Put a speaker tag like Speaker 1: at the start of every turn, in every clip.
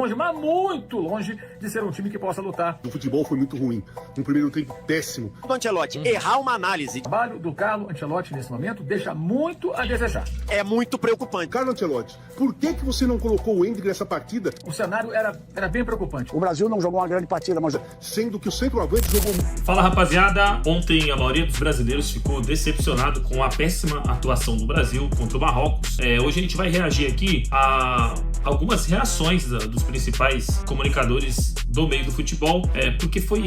Speaker 1: Longe, mas muito longe de ser um time que possa lutar.
Speaker 2: O futebol foi muito ruim. Um primeiro tempo péssimo.
Speaker 3: Do Ancelotti errar uma análise
Speaker 1: O trabalho do Carlo Ancelotti nesse momento deixa muito a desejar.
Speaker 3: é muito preocupante.
Speaker 2: Carlo Ancelotti, por que você não colocou o Endrick nessa partida?
Speaker 1: O cenário era bem preocupante.
Speaker 4: O Brasil não jogou uma grande partida, mas
Speaker 2: Sendo que o centroavante jogou...
Speaker 5: Fala, rapaziada, ontem a maioria dos brasileiros ficou decepcionado com a péssima atuação do Brasil contra o Marrocos. Hoje a gente vai reagir aqui a algumas reações dos principais comunicadores do meio do futebol, porque foi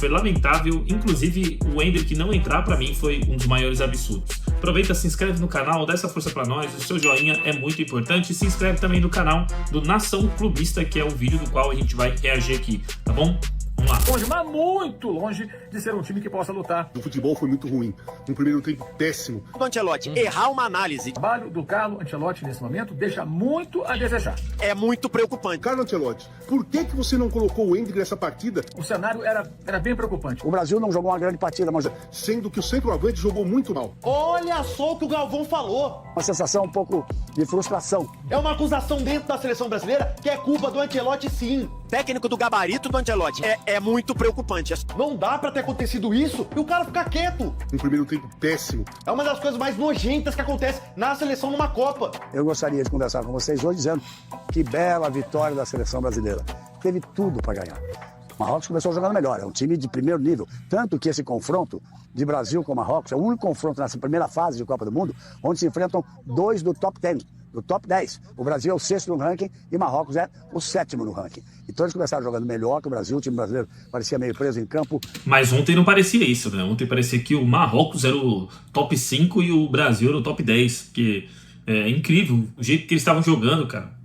Speaker 5: lamentável. Inclusive o Endrick não entrar, pra mim, foi um dos maiores absurdos. Aproveita, se inscreve no canal, dá essa força pra nós, o seu joinha é muito importante, e se inscreve também no canal do Nação Clubista, que é o vídeo do qual a gente vai reagir aqui, tá bom? Vamos lá.
Speaker 1: Longe, mas muito longe de ser um time que possa lutar.
Speaker 2: O futebol foi muito ruim. Um primeiro tempo péssimo.
Speaker 3: Do Ancelotti errar uma análise
Speaker 1: O trabalho do Carlo Ancelotti nesse momento deixa muito a desejar.
Speaker 3: é muito preocupante.
Speaker 2: Carlo Ancelotti, por que você não colocou o Endrick nessa partida?
Speaker 1: O cenário era bem preocupante.
Speaker 4: o Brasil não jogou uma grande partida, mas
Speaker 2: Sendo que o centroavante jogou muito mal.
Speaker 6: Olha só o que o Galvão falou.
Speaker 4: uma sensação um pouco de frustração.
Speaker 6: É uma acusação dentro da seleção brasileira que é culpa do Ancelotti, sim.
Speaker 3: Técnico do gabarito do Ancelotti é muito preocupante.
Speaker 6: Não dá pra ter acontecido isso e o cara ficar quieto.
Speaker 2: Um primeiro tempo péssimo.
Speaker 6: É uma das coisas mais nojentas que acontece na seleção numa Copa.
Speaker 4: Eu gostaria de conversar com vocês hoje dizendo que bela vitória da seleção brasileira. Teve tudo para ganhar. O Marrocos começou jogando melhor, é um time de primeiro nível. Tanto que esse confronto de Brasil com Marrocos é o único confronto nessa primeira fase de Copa do Mundo onde se enfrentam dois do top 10. Do top 10. O Brasil é o 6º no ranking e Marrocos é o 7º no ranking. Então eles começaram jogando melhor que o Brasil, o time brasileiro parecia meio preso em campo.
Speaker 5: Mas ontem não parecia isso, né? Ontem parecia que o Marrocos era o top 5 e o Brasil era o top 10. Que é incrível o jeito que eles estavam jogando, cara.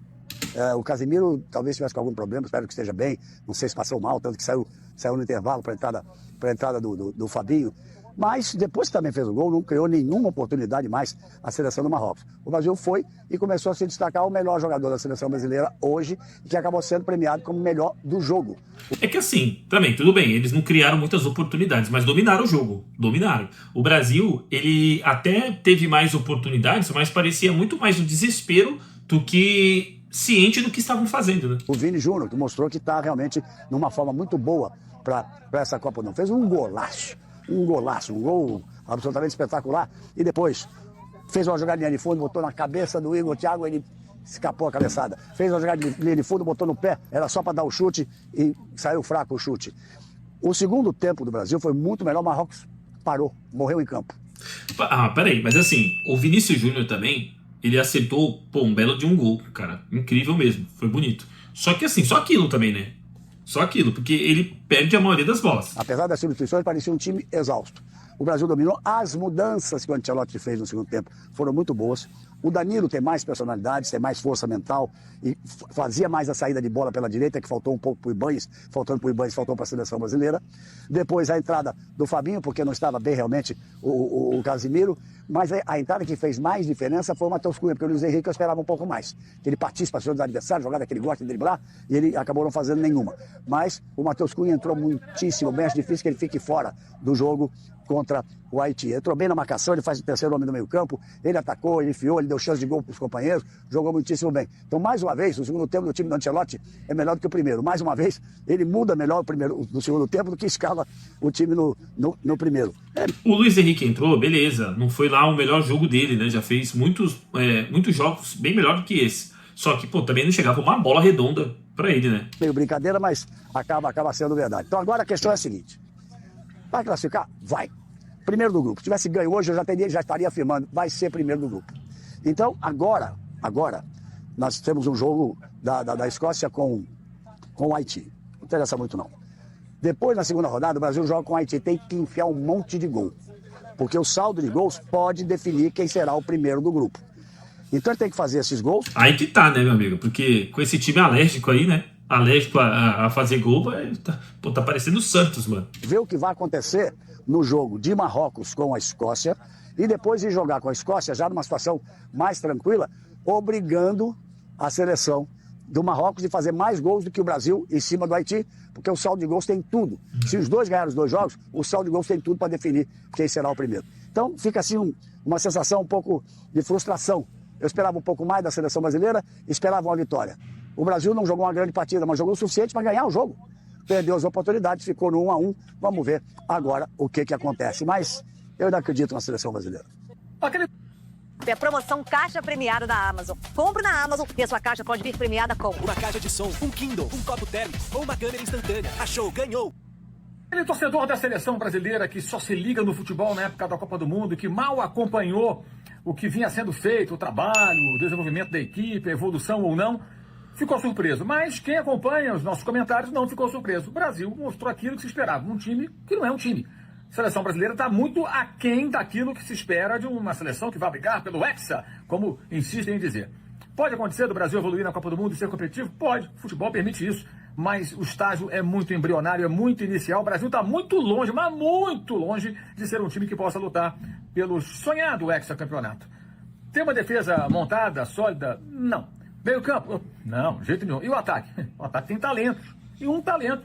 Speaker 4: O Casemiro talvez tivesse com algum problema, espero que esteja bem. Não sei se passou mal, tanto que saiu no intervalo para a entrada do Fabinho. Mas depois que também fez o gol, não criou nenhuma oportunidade mais a seleção do Marrocos. O Brasil foi e começou a se destacar o melhor jogador da seleção brasileira hoje, e que acabou sendo premiado como melhor do jogo.
Speaker 5: É que assim, também, tudo bem, eles não criaram muitas oportunidades, mas dominaram o jogo, dominaram. O Brasil, ele até teve mais oportunidades, mas parecia muito mais um desespero do que ciente do que estavam fazendo, né?
Speaker 4: O Vini Júnior, que mostrou que está realmente numa forma muito boa para essa Copa do Mundo. Fez um golaço, um gol absolutamente espetacular. E depois fez uma jogadinha de fundo, botou na cabeça do Igor Thiago, ele escapou a cabeçada. Fez uma jogadinha de fundo, botou no pé, era só para dar o chute e saiu fraco o chute. O segundo tempo do Brasil foi muito melhor, o Marrocos parou, morreu em campo.
Speaker 5: Peraí, mas assim, o Vinícius Júnior também, ele acertou, um belo de um gol, cara. Incrível mesmo, foi bonito. Só que assim, só aquilo também, né? Só aquilo, porque ele perde a maioria das bolas.
Speaker 4: Apesar das substituições, parecia um time exausto. O Brasil dominou. As mudanças que o Ancelotti fez no segundo tempo foram muito boas. O Danilo tem mais personalidade, tem mais força mental e fazia mais a saída de bola pela direita, que faltou um pouco para o Ibanez, faltou para a seleção brasileira. Depois a entrada do Fabinho, porque não estava bem realmente o Casemiro. Mas a entrada que fez mais diferença foi o Matheus Cunha, porque o Luiz Henrique eu esperava um pouco mais. Que ele partisse para cima dos adversários, jogada que ele gosta de driblar, e ele acabou não fazendo nenhuma. Mas o Matheus Cunha entrou muitíssimo bem, acho difícil que ele fique fora do jogo contra o Haiti. Entrou bem na marcação, ele faz o terceiro homem do meio campo, ele atacou, ele enfiou, ele deu chance de gol para os companheiros, jogou muitíssimo bem. Então, mais uma vez, o segundo tempo do time do Ancelotti é melhor do que o primeiro. Mais uma vez, ele muda melhor no segundo tempo do que escala o time no primeiro.
Speaker 5: O Luiz Henrique entrou, beleza, não foi lá o melhor jogo dele, né? Já fez muitos jogos bem melhor do que esse. Só que, também não chegava uma bola redonda pra ele, né?
Speaker 4: Meio brincadeira, mas acaba sendo verdade. Então, agora a questão é a seguinte. Vai classificar? Vai. Primeiro do grupo. Se tivesse ganho hoje, eu já estaria afirmando, vai ser primeiro do grupo. Então, agora, nós temos um jogo da Escócia com o Haiti. Não interessa muito, não. Depois, na segunda rodada, o Brasil joga com o Haiti. Tem que enfiar um monte de gol. Porque o saldo de gols pode definir quem será o primeiro do grupo. Então, ele tem que fazer esses gols.
Speaker 5: Aí que tá, né, meu amigo? Porque com esse time alérgico aí, né? Alérgico a fazer gol, tá parecendo o Santos, mano.
Speaker 4: Ver o que vai acontecer no jogo de Marrocos com a Escócia e depois ir jogar com a Escócia já numa situação mais tranquila, obrigando a seleção do Marrocos de fazer mais gols do que o Brasil em cima do Haiti, porque o saldo de gols tem tudo. Se os dois ganharem os dois jogos, o saldo de gols tem tudo para definir quem será o primeiro. Então fica assim uma sensação um pouco de frustração. Eu esperava um pouco mais da seleção brasileira, esperava uma vitória. O Brasil não jogou uma grande partida, mas jogou o suficiente para ganhar o jogo. Perdeu as oportunidades, ficou no 1-1. Vamos ver agora o que acontece. Mas eu ainda acredito na seleção brasileira.
Speaker 7: É a promoção Caixa Premiada da Amazon. Compre na Amazon e a sua caixa pode vir premiada com
Speaker 8: uma caixa de som, um Kindle, um copo térmico ou uma câmera instantânea. Achou, ganhou!
Speaker 1: Aquele torcedor da seleção brasileira que só se liga no futebol na época da Copa do Mundo, que mal acompanhou o que vinha sendo feito, o trabalho, o desenvolvimento da equipe, a evolução ou não, ficou surpreso. Mas quem acompanha os nossos comentários não ficou surpreso. O Brasil mostrou aquilo que se esperava, um time que não é um time. A seleção brasileira está muito aquém daquilo que se espera de uma seleção que vai brigar pelo Hexa, como insistem em dizer. Pode acontecer do Brasil evoluir na Copa do Mundo e ser competitivo? Pode, o futebol permite isso, mas o estágio é muito embrionário, é muito inicial. O Brasil está muito longe, mas muito longe de ser um time que possa lutar pelo sonhado hexacampeonato. Tem uma defesa montada, sólida? Não. Meio campo? Não, de jeito nenhum. E o ataque? O ataque tem talento. E um talento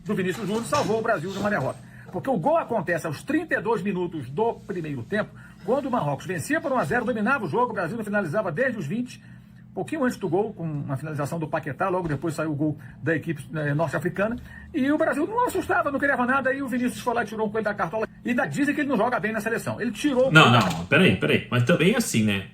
Speaker 1: do Vinícius Júnior salvou o Brasil de uma derrota. Porque o gol acontece aos 32 minutos do primeiro tempo, quando o Marrocos vencia por 1-0, dominava o jogo, o Brasil não finalizava desde os 20, pouquinho antes do gol, com uma finalização do Paquetá, logo depois saiu o gol da equipe norte-africana, e o Brasil não assustava, não criava nada, e o Vinícius foi lá e tirou um coelho da cartola, e ainda dizem que ele não joga bem na seleção. Ele tirou o
Speaker 5: Não, peraí, mas também assim, né?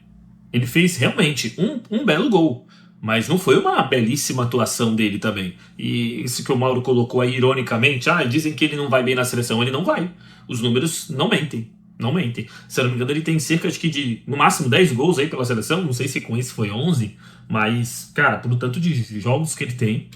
Speaker 5: Ele fez realmente um belo gol. Mas não foi uma belíssima atuação dele também. E isso que o Mauro colocou aí ironicamente, dizem que ele não vai bem na seleção. Ele não vai. Os números não mentem. Não mentem. Se eu não me engano, ele tem cerca de no máximo 10 gols aí pela seleção. Não sei se com isso foi 11. Mas, cara, pelo tanto de jogos que ele tem...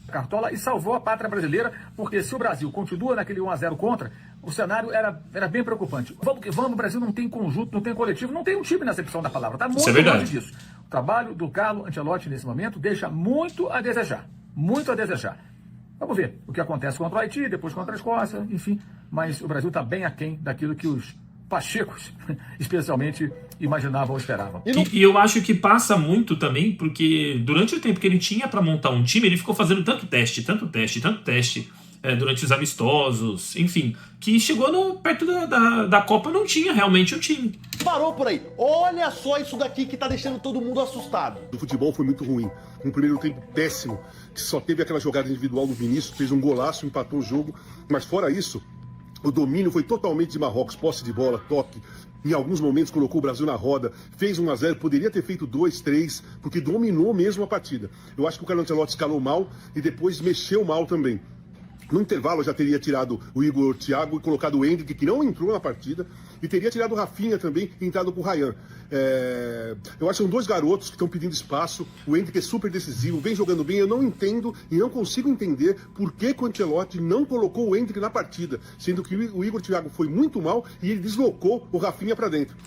Speaker 1: Cartola e salvou a pátria brasileira, porque se o Brasil continua naquele 1-0 contra, o cenário era bem preocupante. Vamos que vamos, o Brasil não tem conjunto, não tem coletivo, não tem um time na acepção da palavra. Está muito longe disso. O trabalho do Carlo Ancelotti nesse momento deixa muito a desejar. Muito a desejar. Vamos ver o que acontece contra o Haiti, depois contra a Escócia, enfim. Mas o Brasil está bem aquém daquilo que os pachecos, especialmente, imaginavam ou esperavam.
Speaker 5: E eu acho que passa muito também, porque durante o tempo que ele tinha para montar um time, ele ficou fazendo tanto teste, durante os amistosos, enfim, que chegou perto da Copa, não tinha realmente o time.
Speaker 6: Parou por aí. Olha só isso daqui que tá deixando todo mundo assustado.
Speaker 2: O futebol foi muito ruim. Um primeiro tempo péssimo, que só teve aquela jogada individual do Vinícius, fez um golaço, empatou o jogo, mas fora isso, o domínio foi totalmente de Marrocos, posse de bola, toque. Em alguns momentos colocou o Brasil na roda, fez 1-0, poderia ter feito 2-3, porque dominou mesmo a partida. Eu acho que o Carlo Ancelotti escalou mal e depois mexeu mal também. No intervalo já teria tirado o Igor Thiago e colocado o Endrick, que não entrou na partida, e teria tirado o Rafinha também e entrado com o Ryan. Eu acho que são dois garotos que estão pedindo espaço. O Endrick é super decisivo, vem jogando bem. Eu não entendo e não consigo entender por que o Ancelotti não colocou o Endrick na partida, sendo que o Igor Thiago foi muito mal e ele deslocou o Rafinha para dentro.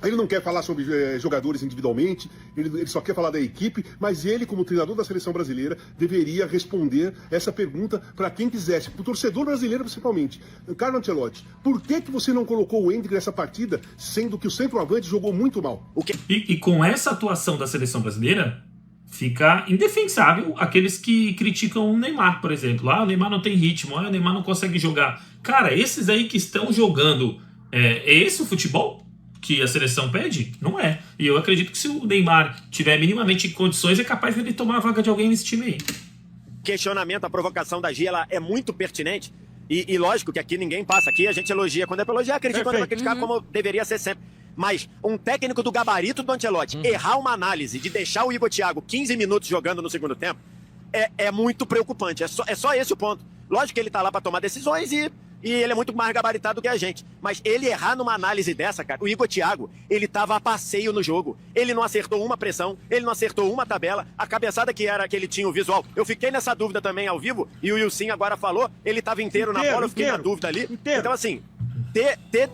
Speaker 2: Ele não quer falar sobre jogadores individualmente, ele só quer falar da equipe, mas ele, como treinador da seleção brasileira, deveria responder essa pergunta para quem quisesse, para o torcedor brasileiro principalmente. Carlo Ancelotti, por que você não colocou o Endrick nessa partida, sendo que o centroavante jogou muito mal?
Speaker 5: E com essa atuação da seleção brasileira, fica indefensável aqueles que criticam o Neymar, por exemplo. O Neymar não tem ritmo, o Neymar não consegue jogar. Cara, esses aí que estão jogando, é esse o futebol que a seleção pede? Não é. E eu acredito que se o Neymar tiver minimamente condições, é capaz de ele tomar a vaga de alguém nesse time aí.
Speaker 3: Questionamento, a provocação da Gia, ela é muito pertinente. E lógico que aqui ninguém passa. Aqui a gente elogia quando é pra elogiar, critica quando é pra criticar, como deveria ser sempre. Mas um técnico do gabarito do Ancelotti errar uma análise de deixar o Igor Thiago 15 minutos jogando no segundo tempo é muito preocupante. É só esse o ponto. Lógico que ele tá lá pra tomar decisões e ele é muito mais gabaritado que a gente. Mas ele errar numa análise dessa, cara, o Igor Thiago, ele tava a passeio no jogo. Ele não acertou uma pressão, ele não acertou uma tabela. A cabeçada que ele tinha o visual. Eu fiquei nessa dúvida também ao vivo, e o Wilson agora falou, ele tava inteiro na bola, eu fiquei na dúvida ali. Então, assim,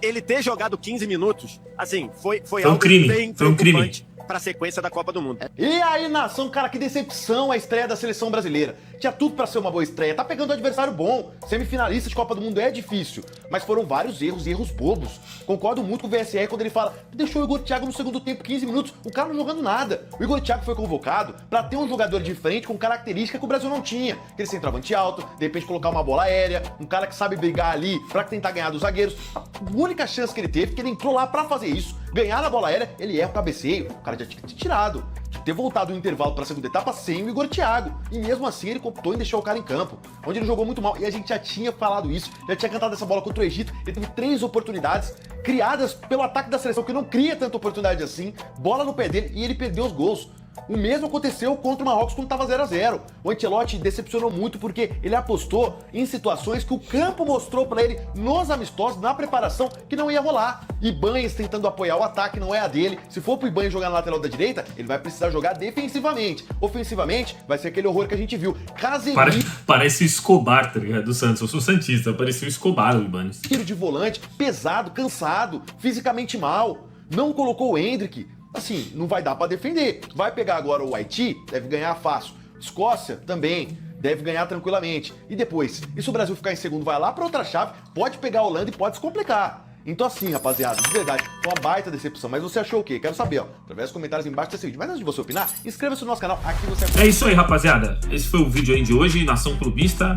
Speaker 3: ele ter jogado 15 minutos, assim, foi algo bem preocupante pra sequência da Copa do Mundo.
Speaker 6: E aí, nação, cara, que decepção a estreia da seleção brasileira. Tinha tudo pra ser uma boa estreia, tá pegando um adversário bom. Semifinalista de Copa do Mundo é difícil, mas foram vários erros e erros bobos. Concordo muito com o VSR quando ele fala, deixou o Igor Thiago no segundo tempo 15 minutos, o cara não jogando nada. O Igor Thiago foi convocado pra ter um jogador de frente com característica que o Brasil não tinha. Aquele centroavante alto, de repente colocar uma bola aérea, um cara que sabe brigar ali pra tentar ganhar dos zagueiros. A única chance que ele teve, que ele entrou lá pra fazer isso, Ganhar na bola aérea, ele erra o cabeceio. O cara já tinha que ter tirado. De ter voltado no intervalo para a segunda etapa sem o Igor Thiago. E mesmo assim ele optou em deixar o cara em campo, onde ele jogou muito mal. E a gente já tinha falado isso, já tinha cantado essa bola contra o Egito. Ele teve 3 oportunidades criadas pelo ataque da seleção, que não cria tanta oportunidade assim. Bola no pé dele e ele perdeu os gols. O mesmo aconteceu contra o Marrocos quando estava 0-0. O Ancelotti decepcionou muito porque ele apostou em situações que o campo mostrou para ele nos amistosos, na preparação, que não ia rolar. Ibanez tentando apoiar o ataque, não é a dele. Se for pro Ibanez jogar na lateral da direita, ele vai precisar jogar defensivamente. Ofensivamente, vai ser aquele horror que a gente viu. Casemiro...
Speaker 5: Parece o Escobar, tá ligado? Do Santos. Eu sou santista, parecia o Escobar, o Ibanez.
Speaker 6: Tiro de volante, pesado, cansado, fisicamente mal. Não colocou o Endrick. Assim, não vai dar pra defender. Vai pegar agora o Haiti, deve ganhar fácil. Escócia também, deve ganhar tranquilamente. E depois, e se o Brasil ficar em segundo, vai lá pra outra chave, pode pegar a Holanda e pode se complicar. Então assim, rapaziada, de verdade, foi uma baita decepção. Mas você achou o quê? Quero saber, ó, através dos comentários embaixo desse vídeo. Mas antes de você opinar, inscreva-se no nosso canal, aqui você...
Speaker 5: É isso aí, rapaziada. Esse foi o vídeo aí de hoje, Nação Clubista.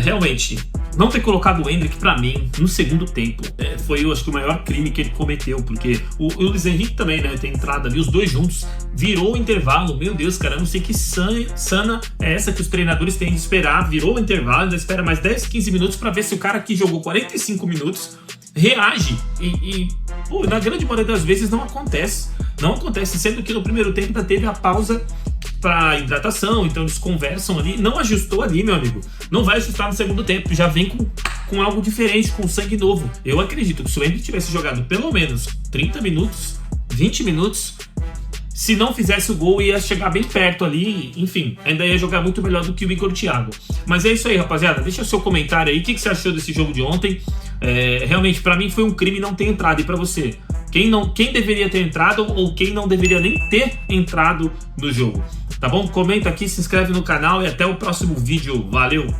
Speaker 5: Realmente, não ter colocado o Endrick, pra mim, no segundo tempo, foi, eu acho que, o maior crime que ele cometeu. Porque o Luiz Henrique também, né, tem entrado ali, os dois juntos, virou o intervalo. Meu Deus, cara, eu não sei que sana é essa que os treinadores têm de esperar. Virou o intervalo, ainda espera mais 10, 15 minutos pra ver se o cara que jogou 45 minutos reage. Pô, na grande maioria das vezes não acontece. Não acontece, sendo que no primeiro tempo ainda teve a pausa para hidratação, então eles conversam ali. Não ajustou ali, meu amigo. Não vai ajustar no segundo tempo, já vem com algo diferente, com sangue novo. Eu acredito que se o Endrick tivesse jogado pelo menos 30 minutos, 20 minutos, se não fizesse o gol, ia chegar bem perto ali. Enfim, ainda ia jogar muito melhor do que o Igor Thiago. Mas é isso aí, rapaziada. Deixa o seu comentário aí. O que você achou desse jogo de ontem? Realmente, pra mim, foi um crime não ter entrado. E pra você? Quem deveria ter entrado ou quem não deveria nem ter entrado no jogo? Tá bom? Comenta aqui, se inscreve no canal e até o próximo vídeo. Valeu!